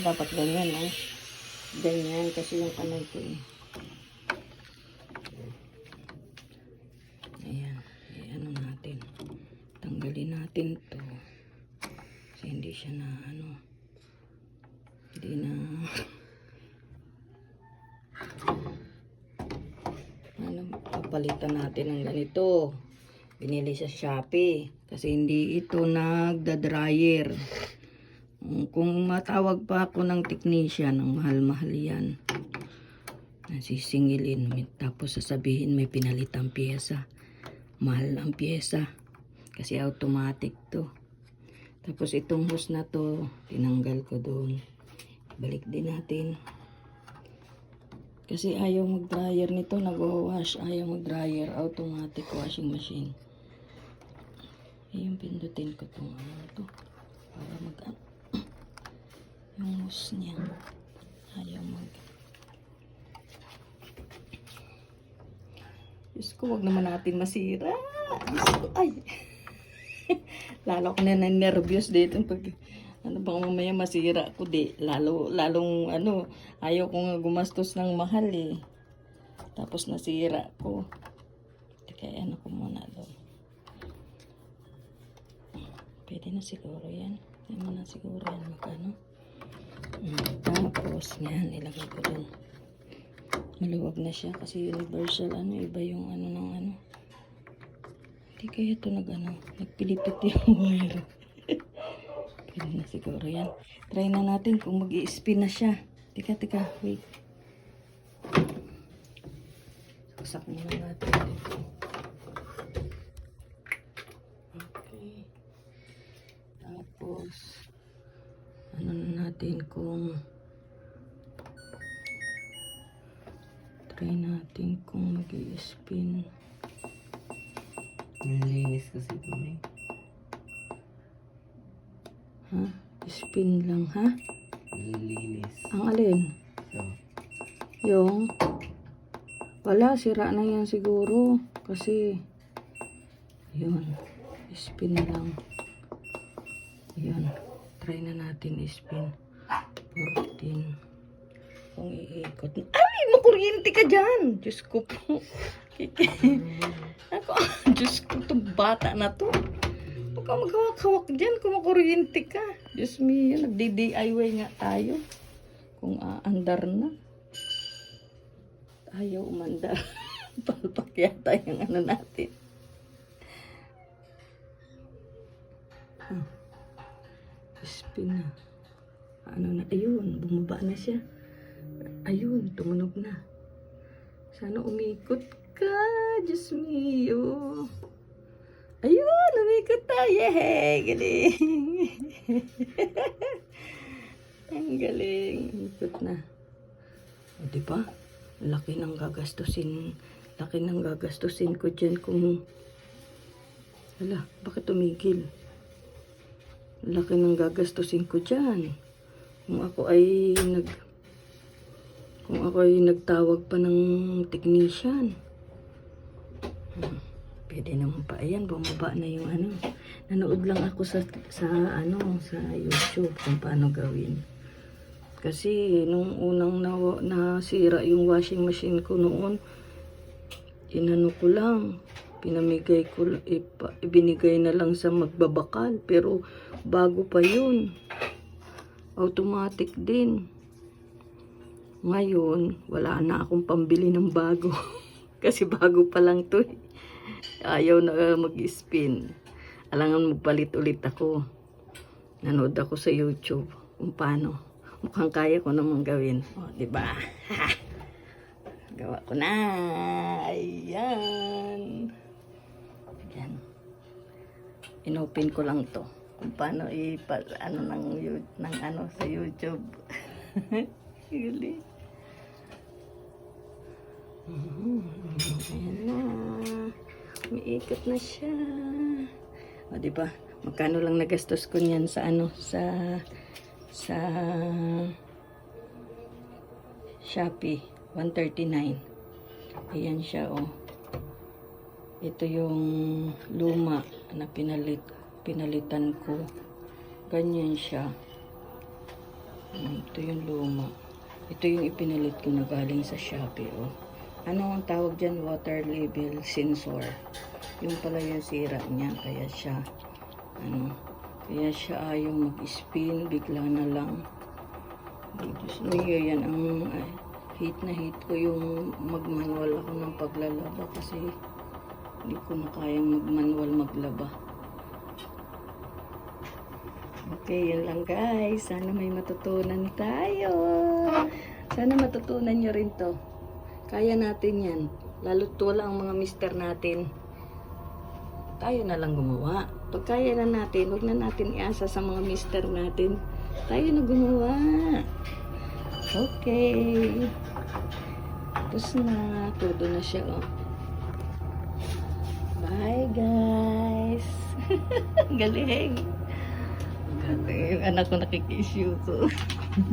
Dapat ganyan, eh. Ganyan kasi yung kamay ko, eh. Ayan. Ayan natin. Tanggalin natin to. Kasi hindi siya na, hindi na, papalitan natin ng ganito. Binili sa Shopee. Kasi hindi ito nagda-dryer. Kung matawag pa ako ng technician, ang mahal-mahal yan. Nasisingilin. Tapos sasabihin may pinalitang pyesa. Mahal ang pyesa. Kasi automatic to. Tapos itong hose na to, tinanggal ko doon. Balik din natin. Kasi ayaw mag-dryer nito, nag-wash. Ayaw mag-dryer, automatic washing machine. Ayun, pindutin ko itong to. Para yung hose niya. Ayaw Diyos ko, wag naman natin masira. Ay! Lalo ko na nervous dito pag bang mamaya masira ko lalong ayaw ko nga gumastos ng mahal eh. Tapos nasira ko. Kaya ko muna doon. Pwede na siguro yan. Hindi mo na siguro yan magkano. Tapos yan, ilagay ko doon. Maluwag na siya kasi universal iba yung ng Hindi kaya ito nagpilitit yung wire. Pwede na siguro yan. Try na natin kung mag-i-spin na siya. Tika, wait. Pasak muna natin dito. Okay. Tapos, na natin kung try natin kung mag-i-spin. Nilinis kasi ito eh. Ha? Spin lang, ha? Nilinis. Ang alin? So, Yung wala, sira na yan siguro. Kasi yun, spin lang. Yun, try na natin spin. 14. Kung iikot. Ay, makuryente ka dyan! Diyos ko po. Ako, Diyos ko, itong bata na to. Huwag ka maghawak-hawak dyan kung makuryente ka. Diyos me, nagdi-DIY nga tayo. Kung aandar na. Ayaw umandar. Palpak yata yung natin. Spin na. Na, ayun, bumaba na siya. Ayun, tumunog na. Sana umikot ka, Diyos mio. Ayun, umikot tayo. Yehey, galing. Ang galing. Umikot na. O, diba? Laki ng gagastusin ko dyan kung... Hala, bakit tumigil? Laki ng gagastusin ko dyan. Kung ako ay nagtawag pa ng technician. Pwede naman pa. Ayan, bumaba na yung Nanood lang ako sa YouTube kung paano gawin. Kasi nung unang nasira yung washing machine ko noon, ko lang, ibinigay na lang sa magbabakal. Pero bago pa yun, automatic din. Ngayon, wala na akong pambili ng bago. Kasi bago pa lang to. Ayaw na mag-spin. Alangan magpalit ulit ako. Nanood ako sa YouTube kung paano. Mukhang kaya ko namang gawin. O, diba? Gawa ko na. Ayan. Ayan. Inopen ko lang to. Kung paano sa YouTube. Galing. Ayan na. Umiikot na siya. O, diba? Magkano lang nagastos ko niyan sa sa Shopee. 139. Ayan siya, oh. Ito yung luma na pinalitan ko. Ganyan siya. Ito yung luma. Ito yung ipinalit ko na galing sa Shopee, oh. Ano ang tawag dyan? Water level sensor. Yung pala yung sira niya, kaya siya, kaya siya ayaw mag-spin, bigla na lang. So, yan ang hate na hate ko yung mag-manual ako ng paglalaba kasi hindi ko na kayang mag-manual maglaba. Okay, yun lang guys. Sana may matutunan tayo. Sana matutunan nyo rin to. Kaya natin yan. Lalo't wala ang mga mister natin. Tayo na lang gumawa. Pag kaya na natin, huwag na natin iasa sa mga mister natin. Tayo na gumawa. Okay. Tapos na. Todo na siya, oh. Bye, guys. Galing. Yung anak ko nakikisyo ko.